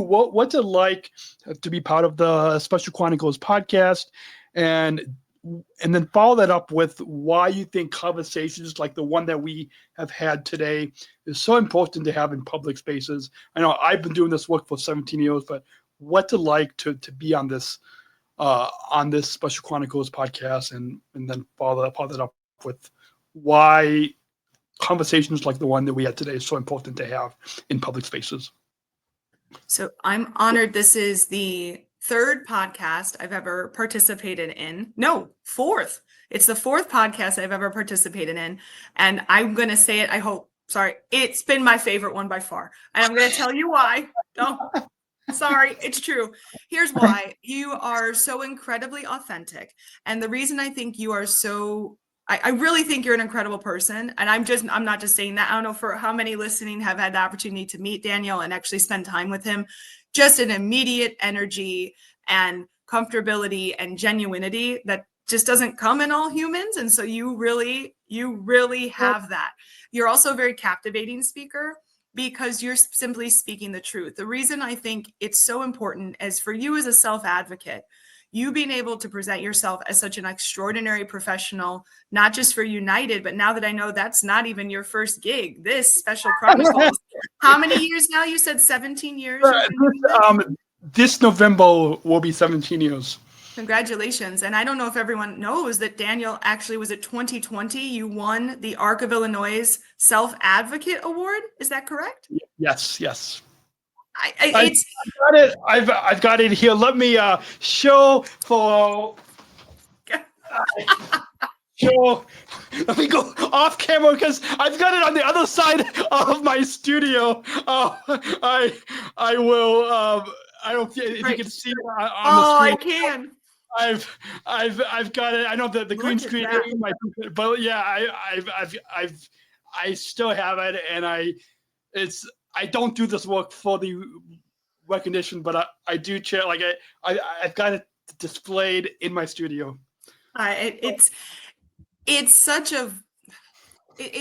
what's it like to be part of the Special Chronicles podcast, and then follow that up with why you think conversations like the one that we have had today is so important to have in public spaces. I know I've been doing this work for 17 years, but what's it like to be on this Special Chronicles podcast, and then follow that up with why conversations like the one that we had today is so important to have in public spaces. So I'm honored. This is the third podcast I've ever participated in. No, fourth. It's the fourth podcast I've ever participated in. And I'm going to say it, I hope. Sorry. It's been my favorite one by far. And I'm going to tell you why. Sorry, it's true. Here's why. You are so incredibly authentic. And the reason I think you are so, I really think you're an incredible person. And I'm not just saying that. I don't know for how many listening have had the opportunity to meet Daniel and actually spend time with him. Just an immediate energy and comfortability and genuinity that just doesn't come in all humans. And so you really have that. You're also a very captivating speaker, because you're simply speaking the truth. The reason I think it's so important is for you as a self-advocate, you being able to present yourself as such an extraordinary professional, not just for United, but now that I know that's not even your first gig, this Special Chronicles. How many years now? You said 17 years? This November will be 17 years. Congratulations. And I don't know if everyone knows that Daniel actually was at 2020. You won the Arc of Illinois Self-Advocate Award. Is that correct? Yes. I've got it. I've got it here. Let me show. Let me go off camera because I've got it on the other side of my studio. I will. I don't know if you can see it on the screen. I can. I've got it. I know the green screen in my, but yeah, I still have it, and I don't do this work for the recognition, but I do chair, like I've got it displayed in my studio. It's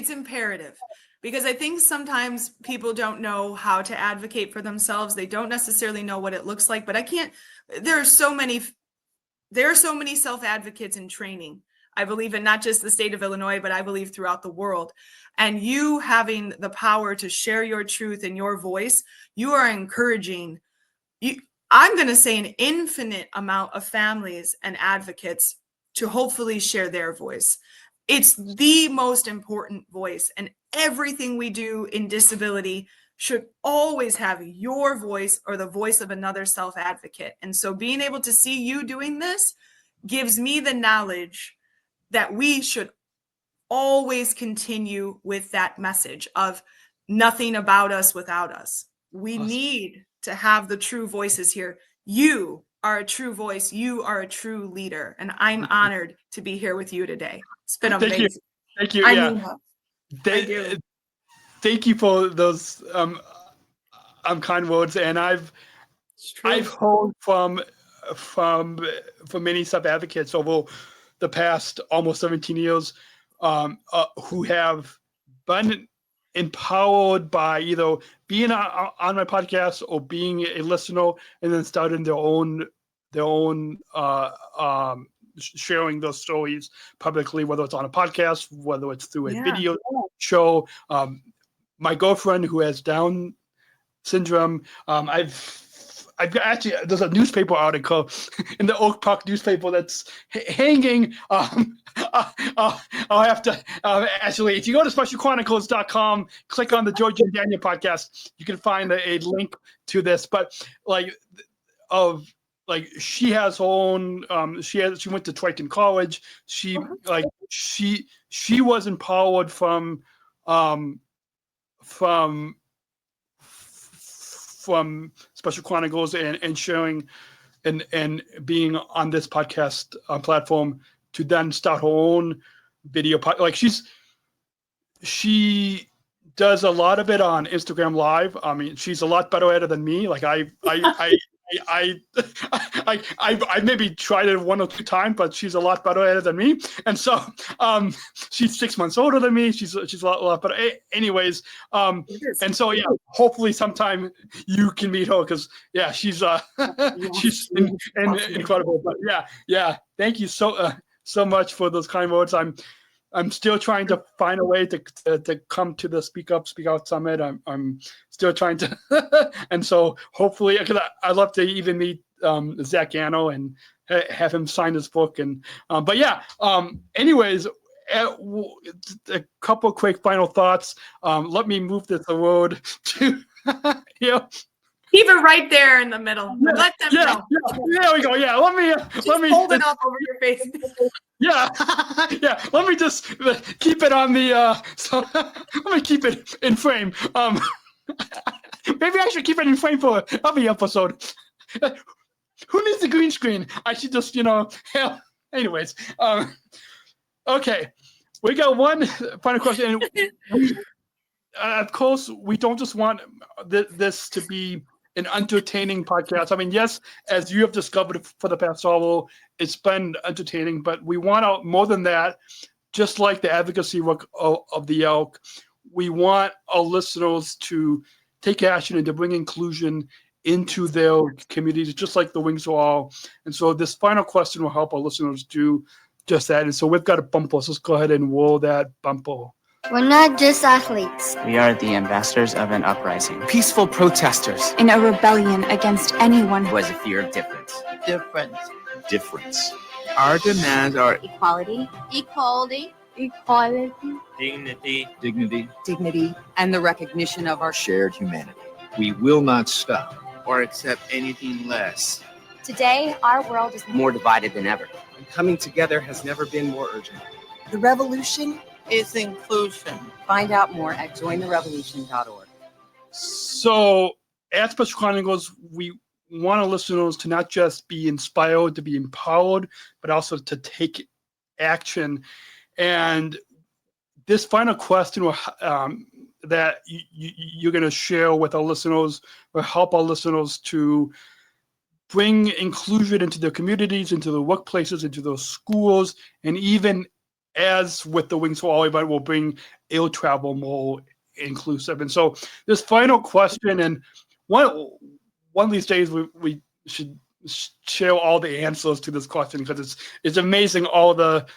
imperative, because I think sometimes people don't know how to advocate for themselves. They don't necessarily know what it looks like, but there are so many self-advocates in training. I believe in not just the state of Illinois, but I believe throughout the world. And you having the power to share your truth and your voice, you are encouraging, I'm going to say, an infinite amount of families and advocates to hopefully share their voice. It's the most important voice, and everything we do in disability should always have your voice or the voice of another self-advocate. And so being able to see you doing this gives me the knowledge that we should always continue with that message of nothing about us without us. We need to have the true voices here. You are a true voice. You are a true leader. And I'm honored to be here with you today. It's been amazing. Thank you. Thank you for those kind words. And I've heard from many self-advocates over the past almost 17 years who have been empowered by either being on my podcast or being a listener, and then starting their own sharing those stories publicly, whether it's on a podcast, whether it's through a video show. My girlfriend who has Down syndrome, I've actually, there's a newspaper article in the Oak Park newspaper that's hanging. I'll have to actually, if you go to specialchronicles.com, click on the George and Daniel podcast, you can find a link to this. But she has her own. She went to Triton College. She was empowered from Special Chronicles and sharing and being on this podcast platform to then start her own video. She does a lot of it on Instagram Live. I mean, she's a lot better at it than me. I I maybe tried it 1 or 2 times, but she's a lot better at it than me. And so she's 6 months older than me. She's a lot better. Anyways, and so yeah, hopefully sometime you can meet her because yeah, she's she's incredible. But yeah, thank you so much for those kind words. I'm still trying to find a way to come to the Speak Out Summit. I'm still trying to, and so hopefully, because I'd love to even meet Zach Anno and have him sign his book. And but yeah, anyways, a couple quick final thoughts. Let me move this road to Keep it right there in the middle. Let them know. Yeah, there we go. Yeah, let me hold it up over your face. Yeah, let me just keep it on the. So let me keep it in frame. Maybe I should keep it in frame for every episode. Who needs a green screen? I should just, hell. Anyways, okay, we got one final question. Of course, we don't just want this to be an entertaining podcast. I mean, yes, as you have discovered for the past hour, it's been entertaining, but we want more than that. Just like the advocacy work of the Elk, we want our listeners to take action and to bring inclusion into their communities, just like the Wings for All. And so this final question will help our listeners do just that. And so we've got a bumper. So let's go ahead and roll that bumper. We're not just athletes. We are the ambassadors of an uprising. Peaceful protesters. In a rebellion against anyone who has a fear of difference. Difference. Our demands are Equality. Dignity. and the recognition of our Shared humanity. We will not stop. or accept anything less. Today, our world is More divided than ever. And coming together has never been more urgent. The revolution. is inclusion. Find out more at jointherevolution.org. So at Special Chronicles, we want our listeners to not just be inspired, to be empowered, but also to take action. And this final question that you're going to share with our listeners will help our listeners to bring inclusion into their communities, into their workplaces, into their schools, and even as with the Wings for All event, will bring air travel more inclusive. And so this final question, and one of these days we should share all the answers to this question, because it's amazing all what